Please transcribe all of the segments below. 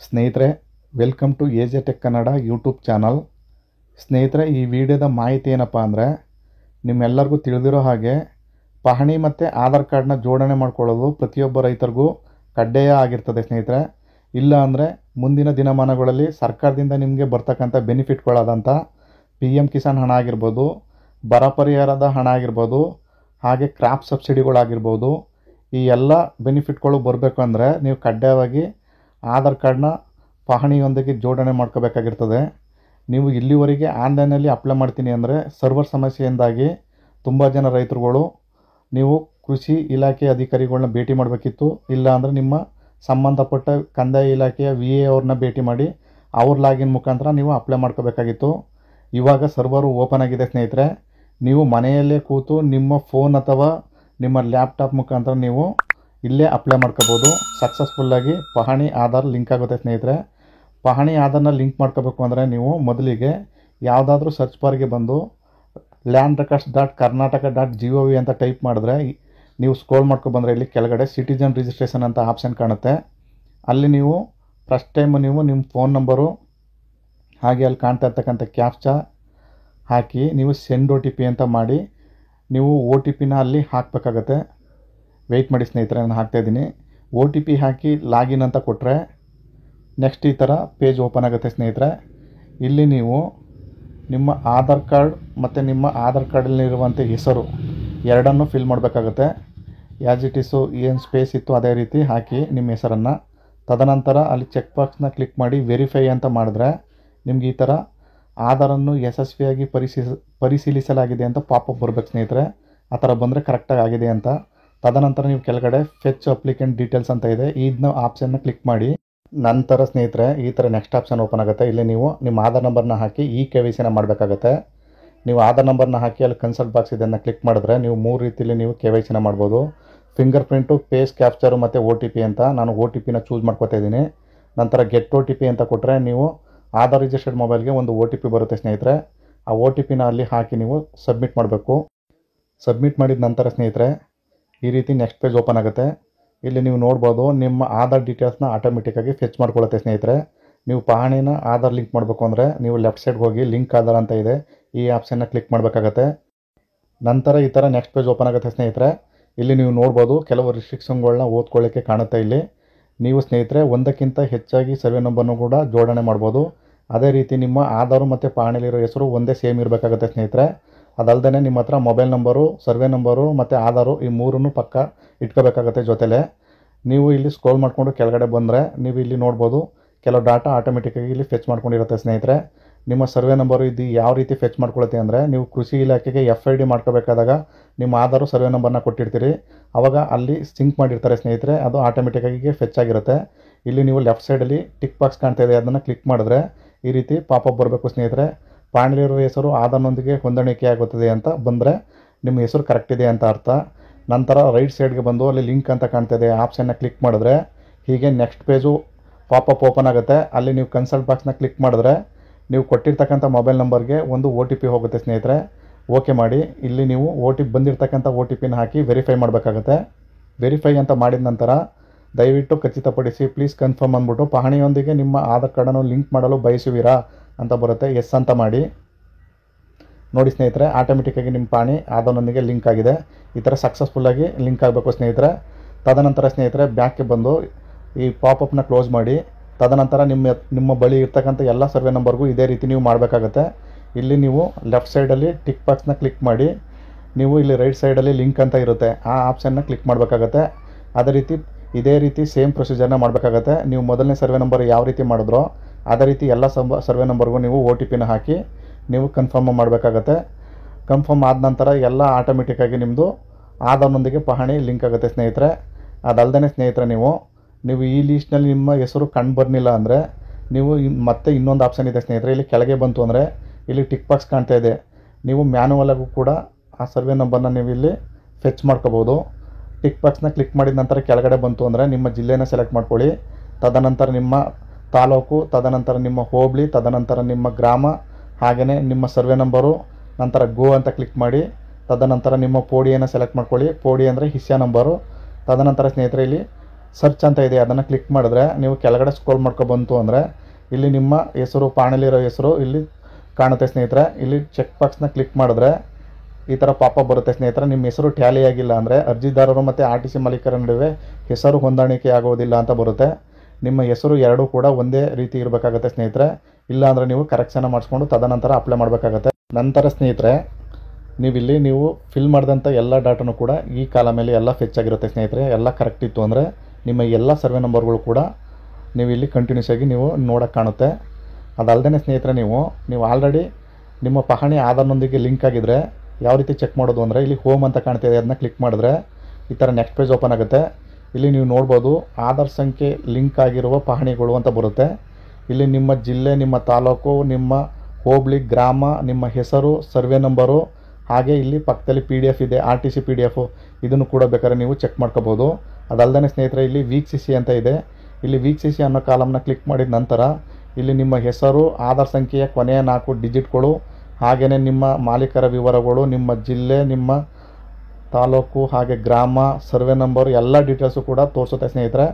ಸ್ನೇಹಿತರೆ, welcome to AJ Tech Kannada YouTube channel. ಸ್ನೇಹಿತರೆ, ಈ ವಿಡಿಯೋದ ಮಾಹಿತಿ ಏನಪ್ಪ ಅಂದರೆ, ನಿಮ್ಮೆಲ್ಲರಿಗೂ ತಿಳಿದಿರೋ ಹಾಗೆ ಪಹಣಿ ಮತ್ತು ಆಧಾರ್ ಕಾರ್ಡ್ನ ಜೋಡಣೆ ಮಾಡ್ಕೊಳ್ಳೋದು ಪ್ರತಿಯೊಬ್ಬ ರೈತರಿಗೂ ಕಡ್ಡಾಯ ಆಗಿರ್ತದೆ ಸ್ನೇಹಿತರೆ. ಇಲ್ಲ ಅಂದರೆ ಮುಂದಿನ ದಿನಮಾನಗಳಲ್ಲಿ ಸರ್ಕಾರದಿಂದ ನಿಮಗೆ ಬರ್ತಕ್ಕಂಥ ಬೆನಿಫಿಟ್ಗಳಾದಂಥ PM ಕಿಸಾನ್ ಹಣ ಆಗಿರ್ಬೋದು, ಬರ ಪರಿಹಾರದ ಹಣ ಆಗಿರ್ಬೋದು, ಹಾಗೆ ಕ್ರಾಪ್ ಸಬ್ಸಿಡಿಗಳಾಗಿರ್ಬೋದು, ಈ ಎಲ್ಲ ಬೆನಿಫಿಟ್ಗಳು ಬರಬೇಕು ಅಂದರೆ ನೀವು ಕಡ್ಡಾಯವಾಗಿ ಆಧಾರ್ ಕಾರ್ಡ್ನ ಪಹಣಿಯೊಂದಿಗೆ ಜೋಡಣೆ ಮಾಡ್ಕೋಬೇಕಾಗಿರ್ತದೆ. ನೀವು ಇಲ್ಲಿವರೆಗೆ ಆನ್ಲೈನಲ್ಲಿ ಅಪ್ಲೈ ಮಾಡ್ತೀನಿ ಅಂದರೆ ಸರ್ವರ್ ಸಮಸ್ಯೆಯಿಂದಾಗಿ ತುಂಬ ಜನ ರೈತರುಗಳು ನೀವು ಕೃಷಿ ಇಲಾಖೆ ಅಧಿಕಾರಿಗಳನ್ನ ಭೇಟಿ ಮಾಡಬೇಕಿತ್ತು. ಇಲ್ಲ ಅಂದರೆ ನಿಮ್ಮ ಸಂಬಂಧಪಟ್ಟ ಕಂದಾಯ ಇಲಾಖೆಯ VA ಅವ್ರನ್ನ ಭೇಟಿ ಮಾಡಿ ಅವ್ರ ಲಾಗಿನ್ ಮುಖಾಂತರ ನೀವು ಅಪ್ಲೈ ಮಾಡ್ಕೋಬೇಕಾಗಿತ್ತು. ಇವಾಗ ಸರ್ವರು ಓಪನ್ ಆಗಿದೆ ಸ್ನೇಹಿತರೆ. ನೀವು ಮನೆಯಲ್ಲೇ ಕೂತು ನಿಮ್ಮ ಫೋನ್ ಅಥವಾ ನಿಮ್ಮ ಲ್ಯಾಪ್ಟಾಪ್ ಮುಖಾಂತರ ನೀವು ಇಲ್ಲೇ ಅಪ್ಲೈ ಮಾಡ್ಕೋಬೋದು. ಸಕ್ಸಸ್ಫುಲ್ಲಾಗಿ ಪಹಣಿ ಆಧಾರ್ ಲಿಂಕ್ ಆಗುತ್ತೆ ಸ್ನೇಹಿತರೆ. ಪಹಣಿ ಆಧಾರ್ನ ಲಿಂಕ್ ಮಾಡ್ಕೋಬೇಕು ಅಂದರೆ ನೀವು ಮೊದಲಿಗೆ ಯಾವುದಾದ್ರೂ ಸರ್ಚ್ ಬಾರ್ಗೆ ಬಂದು landrecords.karnataka.gov ಅಂತ ಟೈಪ್ ಮಾಡಿದ್ರೆ ನೀವು ಸ್ಕ್ರೋಲ್ ಮಾಡ್ಕೊಬಂದರೆ ಇಲ್ಲಿ ಕೆಳಗಡೆ ಸಿಟಿಜನ್ ರಿಜಿಸ್ಟ್ರೇಷನ್ ಅಂತ ಆಪ್ಷನ್ ಕಾಣುತ್ತೆ. ಅಲ್ಲಿ ನೀವು ಫಸ್ಟ್ ಟೈಮ್ ನೀವು ನಿಮ್ಮ ಫೋನ್ ನಂಬರು ಹಾಗೆ ಅಲ್ಲಿ ಕಾಣ್ತಾ ಇರ್ತಕ್ಕಂಥ ಕ್ಯಾಪ್ಚಾ ಹಾಕಿ ನೀವು ಸೆಂಡ್ OTP ಅಂತ ಮಾಡಿ ನೀವು OTP ಅಲ್ಲಿ ಹಾಕಬೇಕಾಗತ್ತೆ. ವೆಯ್ಟ್ ಮಾಡಿ ಸ್ನೇಹಿತರೆ, ನಾನು ಹಾಕ್ತಾಯಿದ್ದೀನಿ. OTP ಹಾಕಿ ಲಾಗಿನ್ ಅಂತ ಕೊಟ್ಟರೆ ನೆಕ್ಸ್ಟ್ ಈ ಥರ ಪೇಜ್ ಓಪನ್ ಆಗುತ್ತೆ ಸ್ನೇಹಿತರೆ. ಇಲ್ಲಿ ನೀವು ನಿಮ್ಮ ಆಧಾರ್ ಕಾರ್ಡ್ ಮತ್ತು ನಿಮ್ಮ ಆಧಾರ್ ಕಾರ್ಡಲ್ಲಿರುವಂಥ ಹೆಸರು ಎರಡನ್ನೂ ಫಿಲ್ ಮಾಡಬೇಕಾಗತ್ತೆ. ಆ್ಯಸ್ ಇಟ್ ಈಸು ಏನು ಸ್ಪೇಸ್ ಇತ್ತು ಅದೇ ರೀತಿ ಹಾಕಿ ನಿಮ್ಮ ಹೆಸರನ್ನು. ತದನಂತರ ಅಲ್ಲಿ ಚೆಕ್ ಬಾಕ್ಸ್ನ ಕ್ಲಿಕ್ ಮಾಡಿ ವೆರಿಫೈ ಅಂತ ಮಾಡಿದ್ರೆ ನಿಮ್ಗೆ ಈ ಥರ ಆಧಾರನ್ನು ಯಶಸ್ವಿಯಾಗಿ ಪರಿಶೀಲಿಸಲಾಗಿದೆ ಅಂತ ಪಾಪಪ್ ಬರಬೇಕು ಸ್ನೇಹಿತರೆ. ಆ ಥರ ಬಂದರೆ ಕರೆಕ್ಟಾಗಿ ಆಗಿದೆ ಅಂತ. ತದನಂತರ ನೀವು ಕೆಳಗಡೆ ಫೆಚ್ ಅಪ್ಲಿಕೆಂಟ್ ಡೀಟೇಲ್ಸ್ ಅಂತ ಇದೆ, ಇದನ್ನ ಆಪ್ಷನ್ನ ಕ್ಲಿಕ್ ಮಾಡಿ. ನಂತರ ಸ್ನೇಹಿತರೆ ಈ ಥರ ನೆಕ್ಸ್ಟ್ ಆಪ್ಷನ್ ಓಪನ್ ಆಗುತ್ತೆ. ಇಲ್ಲಿ ನೀವು ನಿಮ್ಮ ಆಧಾರ್ ನಂಬರ್ನ ಹಾಕಿ KYCನ ಮಾಡಬೇಕಾಗತ್ತೆ. ನೀವು ಆಧಾರ್ ನಂಬರ್ನ ಹಾಕಿ ಅಲ್ಲಿ ಕನ್ಸಲ್ಟ್ ಬಾಕ್ಸ್ ಇದನ್ನು ಕ್ಲಿಕ್ ಮಾಡಿದ್ರೆ ನೀವು 3 ರೀತಿಯಲ್ಲಿ ನೀವು KYCನ ಮಾಡ್ಬೋದು. ಫಿಂಗರ್ ಪ್ರಿಂಟು, ಫೇಸ್ ಕ್ಯಾಪ್ಚರು ಮತ್ತು OTP ಅಂತ. ನಾನು OTPನ ಚೂಸ್ ಮಾಡ್ಕೊತಾ ಇದ್ದೀನಿ. ನಂತರ ಗೆಟ್ OTP ಅಂತ ಕೊಟ್ಟರೆ ನೀವು ಆಧಾರ್ ರಿಜಿಸ್ಟರ್ಡ್ ಮೊಬೈಲ್ಗೆ ಒಂದು OTP ಬರುತ್ತೆ ಸ್ನೇಹಿತರೆ. ಆ OTPನ ಅಲ್ಲಿ ಹಾಕಿ ನೀವು ಸಬ್ಮಿಟ್ ಮಾಡಬೇಕು. ಸಬ್ಮಿಟ್ ಮಾಡಿದ ನಂತರ ಸ್ನೇಹಿತರೆ ಈ ರೀತಿ ನೆಕ್ಸ್ಟ್ ಪೇಜ್ ಓಪನ್ ಆಗುತ್ತೆ. ಇಲ್ಲಿ ನೀವು ನೋಡ್ಬೋದು ನಿಮ್ಮ ಆಧಾರ್ ಡೀಟೇಲ್ಸ್ನ ಆಟೋಮೆಟಿಕ್ಕಾಗಿ ಫೆಚ್ ಮಾಡ್ಕೊಳ್ಳುತ್ತೆ ಸ್ನೇಹಿತರೆ. ನೀವು ಪಹಣಿನ ಆಧಾರ್ ಲಿಂಕ್ ಮಾಡಬೇಕು ಅಂದರೆ ನೀವು ಲೆಫ್ಟ್ ಸೈಡ್ಗೆ ಹೋಗಿ ಲಿಂಕ್ ಆಧಾರ್ ಅಂತ ಇದೆ, ಈ ಆಪ್ಷನ್ನ ಕ್ಲಿಕ್ ಮಾಡಬೇಕಾಗತ್ತೆ. ನಂತರ ಈ ಥರ ನೆಕ್ಸ್ಟ್ ಪೇಜ್ ಓಪನ್ ಆಗುತ್ತೆ ಸ್ನೇಹಿತರೆ. ಇಲ್ಲಿ ನೀವು ನೋಡ್ಬೋದು ಕೆಲವು ರಿಸ್ಟ್ರಿಕ್ಷನ್ಗಳನ್ನ ಓದ್ಕೊಳ್ಳೋಕ್ಕೆ ಕಾಣುತ್ತೆ. ಇಲ್ಲಿ ನೀವು ಸ್ನೇಹಿತರೆ ಒಂದಕ್ಕಿಂತ ಹೆಚ್ಚಾಗಿ ಸರ್ವೆ ನಂಬರ್ನು ಕೂಡ ಜೋಡಣೆ ಮಾಡ್ಬೋದು. ಅದೇ ರೀತಿ ನಿಮ್ಮ ಆಧಾರು ಮತ್ತು ಪಹಣಿಲಿರೋ ಹೆಸರು ಒಂದೇ ಸೇಮ್ ಇರಬೇಕಾಗುತ್ತೆ ಸ್ನೇಹಿತರೆ. ಅದಲ್ಲದೆ ನಿಮ್ಮ ಹತ್ರ ಮೊಬೈಲ್ ನಂಬರು, ಸರ್ವೆ ನಂಬರು ಮತ್ತು ಆಧಾರು ಈ ಮೂರನ್ನು ಪಕ್ಕ ಇಟ್ಕೋಬೇಕಾಗತ್ತೆ ಜೊತೆಲೇ. ನೀವು ಇಲ್ಲಿ ಸ್ಕ್ರೋಲ್ ಮಾಡಿಕೊಂಡು ಕೆಳಗಡೆ ಬಂದರೆ ನೀವು ಇಲ್ಲಿ ನೋಡ್ಬೋದು ಕೆಲವು ಡಾಟಾ ಆಟೋಮೆಟಿಕ್ಕಾಗಿ ಇಲ್ಲಿ ಫೆಚ್ ಮಾಡ್ಕೊಂಡಿರುತ್ತೆ ಸ್ನೇಹಿತರೆ. ನಿಮ್ಮ ಸರ್ವೆ ನಂಬರು ಇದು ಯಾವ ರೀತಿ ಫೆಚ್ ಮಾಡ್ಕೊಳುತ್ತೆ ಅಂದರೆ, ನೀವು ಕೃಷಿ ಇಲಾಖೆಗೆ FID ಮಾಡ್ಕೋಬೇಕಾದಾಗ ನಿಮ್ಮ ಆಧಾರು ಸರ್ವೆ ನಂಬರ್ನ ಕೊಟ್ಟಿರ್ತೀರಿ, ಆವಾಗ ಅಲ್ಲಿ ಸಿಂಕ್ ಮಾಡಿರ್ತಾರೆ ಸ್ನೇಹಿತರೆ, ಅದು ಆಟೋಮೆಟಿಕ್ಕಾಗಿ ಫೆಚ್ ಆಗಿರುತ್ತೆ. ಇಲ್ಲಿ ನೀವು ಲೆಫ್ಟ್ ಸೈಡಲ್ಲಿ ಟಿಕ್ ಬಾಕ್ಸ್ ಕಾಣ್ತಾ ಇದೆ, ಅದನ್ನು ಕ್ಲಿಕ್ ಮಾಡಿದ್ರೆ ಈ ರೀತಿ ಪಾಪಪ್ ಬರಬೇಕು ಸ್ನೇಹಿತರೆ. ಪಹಣಿಲಿರೋ ಹೆಸರು ಆಧಾರ್ನೊಂದಿಗೆ ಹೊಂದಾಣಿಕೆ ಆಗುತ್ತದೆ ಅಂತ ಬಂದರೆ ನಿಮ್ಮ ಹೆಸರು ಕರೆಕ್ಟ್ ಇದೆ ಅಂತ ಅರ್ಥ. ನಂತರ ರೈಟ್ ಸೈಡ್ಗೆ ಬಂದು ಅಲ್ಲಿ ಲಿಂಕ್ ಅಂತ ಕಾಣ್ತಾ ಇದೆ, ಆಪ್ಷನ್ನ ಕ್ಲಿಕ್ ಮಾಡಿದ್ರೆ ಹೀಗೆ ನೆಕ್ಸ್ಟ್ ಪೇಜು ಪಾಪಪ್ ಓಪನ್ ಆಗುತ್ತೆ. ಅಲ್ಲಿ ನೀವು ಕನ್ಸಲ್ಟ್ ಬಾಕ್ಸ್ನ ಕ್ಲಿಕ್ ಮಾಡಿದ್ರೆ ನೀವು ಕೊಟ್ಟಿರ್ತಕ್ಕಂಥ ಮೊಬೈಲ್ ನಂಬರ್ಗೆ ಒಂದು OTP ಹೋಗುತ್ತೆ ಸ್ನೇಹಿತರೆ. ಓಕೆ ಮಾಡಿ. ಇಲ್ಲಿ ನೀವು ಬಂದಿರತಕ್ಕಂಥ OTPನ ಹಾಕಿ ವೆರಿಫೈ ಮಾಡಬೇಕಾಗತ್ತೆ. ವೆರಿಫೈ ಅಂತ ಮಾಡಿದ ನಂತರ ದಯವಿಟ್ಟು ಖಚಿತಪಡಿಸಿ ಪ್ಲೀಸ್ ಕನ್ಫರ್ಮ್ ಅಂದ್ಬಿಟ್ಟು ಪಹಣಿಯೊಂದಿಗೆ ನಿಮ್ಮ ಆಧಾರ್ ಕಾರ್ಡನ್ನು ಲಿಂಕ್ ಮಾಡಲು ಬಯಸುವಿರಾ ಅಂತ ಬರುತ್ತೆ. ಎಸ್ ಅಂತ ಮಾಡಿ. ನೋಡಿ ಸ್ನೇಹಿತರೆ, ಆಟೋಮೆಟಿಕ್ಕಾಗಿ ನಿಮ್ಮ ಪಹಣಿ ಆಧಾರ್ನೊಂದಿಗೆ ಲಿಂಕ್ ಆಗಿದೆ. ಈ ಥರ ಸಕ್ಸಸ್ಫುಲ್ಲಾಗಿ ಲಿಂಕ್ ಆಗಬೇಕು ಸ್ನೇಹಿತರೆ. ತದನಂತರ ಸ್ನೇಹಿತರೆ ಬ್ಯಾಕ್ಗೆ ಬಂದು ಈ ಪಾಪಪ್ನ ಕ್ಲೋಸ್ ಮಾಡಿ. ತದನಂತರ ನಿಮ್ಮ ಬಳಿ ಇರ್ತಕ್ಕಂಥ ಎಲ್ಲ ಸರ್ವೆ ನಂಬರ್ಗೂ ಇದೇ ರೀತಿ ನೀವು ಮಾಡಬೇಕಾಗತ್ತೆ. ಇಲ್ಲಿ ನೀವು ಲೆಫ್ಟ್ ಸೈಡಲ್ಲಿ ಟಿಕ್ ಬಾಕ್ಸ್ನ ಕ್ಲಿಕ್ ಮಾಡಿ ನೀವು ಇಲ್ಲಿ ರೈಟ್ ಸೈಡಲ್ಲಿ ಲಿಂಕ್ ಅಂತ ಇರುತ್ತೆ, ಆ ಆಪ್ಷನ್ನ ಕ್ಲಿಕ್ ಮಾಡಬೇಕಾಗತ್ತೆ. ಅದೇ ರೀತಿ ಇದೇ ರೀತಿ ಸೇಮ್ ಪ್ರೊಸೀಜರ್ನ ಮಾಡಬೇಕಾಗತ್ತೆ. ನೀವು ಮೊದಲನೇ ಸರ್ವೆ ನಂಬರ್ ಯಾವ ರೀತಿ ಮಾಡಿದ್ರೋ ಅದೇ ರೀತಿ ಎಲ್ಲ ಸರ್ವೆ ನಂಬರ್ಗೂ ನೀವು OTPನ ಹಾಕಿ ನೀವು ಕನ್ಫರ್ಮ್ ಮಾಡಬೇಕಾಗತ್ತೆ. ಕನ್ಫರ್ಮ್ ಆದ ನಂತರ ಎಲ್ಲ ಆಟೋಮೆಟಿಕ್ಕಾಗಿ ನಿಮ್ಮದು ಆಧಾರ್ನೊಂದಿಗೆ ಪಹಣಿ ಲಿಂಕ್ ಆಗುತ್ತೆ ಸ್ನೇಹಿತರೆ. ಅದಲ್ಲದೆ ಸ್ನೇಹಿತರೆ ನೀವು ಈ ಲೀಸ್ಟ್ನಲ್ಲಿ ನಿಮ್ಮ ಹೆಸರು ಕಂಡು ಬರಲಿಲ್ಲ ಅಂದರೆ ನೀವು ಮತ್ತೆ ಇನ್ನೊಂದು ಆಪ್ಷನ್ ಇದೆ ಸ್ನೇಹಿತರೆ. ಇಲ್ಲಿ ಕೆಳಗೆ ಬಂತು ಅಂದರೆ ಇಲ್ಲಿ ಟಿಕ್ ಬಾಕ್ಸ್ ಕಾಣ್ತಾ ಇದೆ, ನೀವು ಮ್ಯಾನುವಲಾಗೂ ಕೂಡ ಆ ಸರ್ವೆ ನಂಬರ್ನ ನೀವು ಇಲ್ಲಿ ಫೆಚ್ ಮಾಡ್ಕೋಬೋದು. ಟಿಕ್ ಬಾಕ್ಸ್ನ ಕ್ಲಿಕ್ ಮಾಡಿದ ನಂತರ ಕೆಳಗಡೆ ಬಂತು ಅಂದರೆ ನಿಮ್ಮ ಜಿಲ್ಲೆನ ಸೆಲೆಕ್ಟ್ ಮಾಡ್ಕೊಳ್ಳಿ. ತದನಂತರ ನಿಮ್ಮ ತಾಲೂಕು, ತದನಂತರ ನಿಮ್ಮ ಹೋಬಳಿ, ತದನಂತರ ನಿಮ್ಮ ಗ್ರಾಮ, ಹಾಗೆಯೇ ನಿಮ್ಮ ಸರ್ವೆ ನಂಬರು. ನಂತರ ಗೋ ಅಂತ ಕ್ಲಿಕ್ ಮಾಡಿ ತದನಂತರ ನಿಮ್ಮ ಪೋಡಿಯನ್ನು ಸೆಲೆಕ್ಟ್ ಮಾಡ್ಕೊಳ್ಳಿ. ಪೋಡಿ ಅಂದರೆ ಹಿಸ್ಸಾ ನಂಬರು. ತದನಂತರ ಸ್ನೇಹಿತರೆ ಇಲ್ಲಿ ಸರ್ಚ್ ಅಂತ ಇದೆ, ಅದನ್ನು ಕ್ಲಿಕ್ ಮಾಡಿದ್ರೆ ನೀವು ಕೆಳಗಡೆ ಸ್ಕ್ರೋಲ್ ಬಂತು ಅಂದರೆ ಇಲ್ಲಿ ನಿಮ್ಮ ಹೆಸರು, ಪಾಣಲಿರೋ ಹೆಸರು ಇಲ್ಲಿ ಕಾಣುತ್ತೆ ಸ್ನೇಹಿತರೆ. ಇಲ್ಲಿ ಚೆಕ್ ಬಾಕ್ಸ್ನ ಕ್ಲಿಕ್ ಮಾಡಿದ್ರೆ ಈ ಥರ ಪಾಪ ಬರುತ್ತೆ ಸ್ನೇಹಿತರೆ. ನಿಮ್ಮ ಹೆಸರು ಟ್ಯಾಲಿ ಆಗಿಲ್ಲ ಅಂದರೆ ಅರ್ಜಿದಾರರು ಮತ್ತು RTC ಮಾಲೀಕರ ನಡುವೆ ಹೆಸರು ಹೊಂದಾಣಿಕೆ ಆಗೋದಿಲ್ಲ ಅಂತ ಬರುತ್ತೆ. ನಿಮ್ಮ ಹೆಸರು ಎರಡೂ ಕೂಡ ಒಂದೇ ರೀತಿ ಇರಬೇಕಾಗತ್ತೆ ಸ್ನೇಹಿತರೆ. ಇಲ್ಲ ಅಂದರೆ ನೀವು ಕರೆಕ್ಷನ್ ಮಾಡಿಸ್ಕೊಂಡು ತದನಂತರ ಅಪ್ಲೈ ಮಾಡಬೇಕಾಗತ್ತೆ. ನಂತರ ಸ್ನೇಹಿತರೆ ನೀವು ಫಿಲ್ ಮಾಡಿದಂಥ ಎಲ್ಲ ಡಾಟಾನು ಕೂಡ ಈ ಕಾಲಮಲ್ಲಿ ಎಲ್ಲ ಫೆಚ್ ಆಗಿರುತ್ತೆ ಸ್ನೇಹಿತರೆ. ಎಲ್ಲ ಕರೆಕ್ಟ್ ಇತ್ತು ಅಂದರೆ ನಿಮ್ಮ ಎಲ್ಲ ಸರ್ವೆ ನಂಬರ್ಗಳು ಕೂಡ ನೀವು ಇಲ್ಲಿ ಕಂಟಿನ್ಯೂಸ್ ಆಗಿ ನೀವು ನೋಡೋಕ್ಕೆ ಕಾಣುತ್ತೆ. ಅದಲ್ಲದೆ ಸ್ನೇಹಿತರೆ ನೀವು ಆಲ್ರೆಡಿ ನಿಮ್ಮ ಪಹಣಿ ಆಧಾರ್ನೊಂದಿಗೆ ಲಿಂಕ್ ಆಗಿದ್ದರೆ ಯಾವ ರೀತಿ ಚೆಕ್ ಮಾಡೋದು ಅಂದರೆ ಇಲ್ಲಿ ಹೋಮ್ ಅಂತ ಕಾಣ್ತಿದೆ, ಅದನ್ನ ಕ್ಲಿಕ್ ಮಾಡಿದ್ರೆ ಈ ಥರ ನೆಕ್ಸ್ಟ್ ಪೇಜ್ ಓಪನ್ ಆಗುತ್ತೆ. ಇಲ್ಲಿ ನೀವು ನೋಡ್ಬೋದು ಆಧಾರ್ ಸಂಖ್ಯೆ ಲಿಂಕ್ ಆಗಿರುವ ಪಹಣಿಗಳು ಅಂತ ಬರುತ್ತೆ. ಇಲ್ಲಿ ನಿಮ್ಮ ಜಿಲ್ಲೆ, ನಿಮ್ಮ ತಾಲೂಕು, ನಿಮ್ಮ ಹೋಬಳಿ, ಗ್ರಾಮ, ನಿಮ್ಮ ಹೆಸರು, ಸರ್ವೆ ನಂಬರು, ಹಾಗೆ ಇಲ್ಲಿ ಪಕ್ಕದಲ್ಲಿ PDF ಇದೆ, RTC PDF, ಇದನ್ನು ಕೂಡ ಬೇಕಾದ್ರೆ ನೀವು ಚೆಕ್ ಮಾಡ್ಕೋಬೋದು. ಅದಲ್ಲದೆ ಸ್ನೇಹಿತರೆ ಇಲ್ಲಿ ವೀಕ್ಷಿಸಿ ಅಂತ ಇದೆ. ಇಲ್ಲಿ ವೀಕ್ಷಿಸಿ ಅನ್ನೋ ಕಾಲಮ್ನ ಕ್ಲಿಕ್ ಮಾಡಿದ ನಂತರ ಇಲ್ಲಿ ನಿಮ್ಮ ಹೆಸರು, ಆಧಾರ್ ಸಂಖ್ಯೆಯ ಕೊನೆಯ 4 ಡಿಜಿಟ್ಗಳು, ಹಾಗೆಯೇ ನಿಮ್ಮ ಮಾಲೀಕರ ವಿವರಗಳು, ನಿಮ್ಮ ಜಿಲ್ಲೆ, ನಿಮ್ಮ ತಾಲೂಕು, ಹಾಗೆ ಗ್ರಾಮ, ಸರ್ವೆ ನಂಬರು ಎಲ್ಲ ಡೀಟೇಲ್ಸು ಕೂಡ ತೋರಿಸುತ್ತೆ ಸ್ನೇಹಿತರೆ.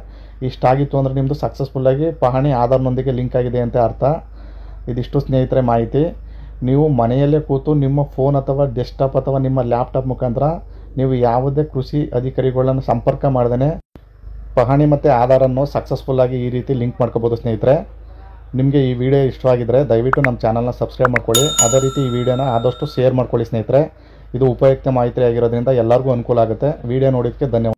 ಇಷ್ಟಾಗಿತ್ತು ಅಂದರೆ ನಿಮ್ಮದು ಸಕ್ಸಸ್ಫುಲ್ಲಾಗಿ ಪಹಣಿ ಆಧಾರ್ನೊಂದಿಗೆ ಲಿಂಕ್ ಆಗಿದೆ ಅಂತ ಅರ್ಥ. ಇದಿಷ್ಟು ಸ್ನೇಹಿತರೆ ಮಾಹಿತಿ. ನೀವು ಮನೆಯಲ್ಲೇ ಕೂತು ನಿಮ್ಮ ಫೋನ್ ಅಥವಾ ಡೆಸ್ಕ್ಟಾಪ್ ಅಥವಾ ನಿಮ್ಮ ಲ್ಯಾಪ್ಟಾಪ್ ಮುಖಾಂತರ ನೀವು ಯಾವುದೇ ಕೃಷಿ ಅಧಿಕಾರಿಗಳನ್ನು ಸಂಪರ್ಕ ಮಾಡ್ದೇ ಪಹಣಿ ಮತ್ತು ಆಧಾರನ್ನು ಸಕ್ಸಸ್ಫುಲ್ಲಾಗಿ ಈ ರೀತಿ ಲಿಂಕ್ ಮಾಡ್ಕೋಬೋದು ಸ್ನೇಹಿತರೆ. ನಿಮಗೆ ಈ ವಿಡಿಯೋ ಇಷ್ಟವಾಗಿದ್ದರೆ ದಯವಿಟ್ಟು ನಮ್ಮ ಚಾನಲ್ನ ಸಬ್ಸ್ಕ್ರೈಬ್ ಮಾಡ್ಕೊಳ್ಳಿ. ಅದೇ ರೀತಿ ಈ ವಿಡಿಯೋನ ಆದಷ್ಟು ಶೇರ್ ಮಾಡ್ಕೊಳ್ಳಿ ಸ್ನೇಹಿತರೆ. ಇದು ಉಪಯುಕ್ತ ಮಾಹಿತಿ ಆಗಿರೋದ್ರಿಂದ ಎಲ್ಲರಿಗೂ ಅನುಕೂಲ ಆಗುತ್ತೆ. ವಿಡಿಯೋ ನೋಡೋದಕ್ಕೆ ಧನ್ಯವಾದ.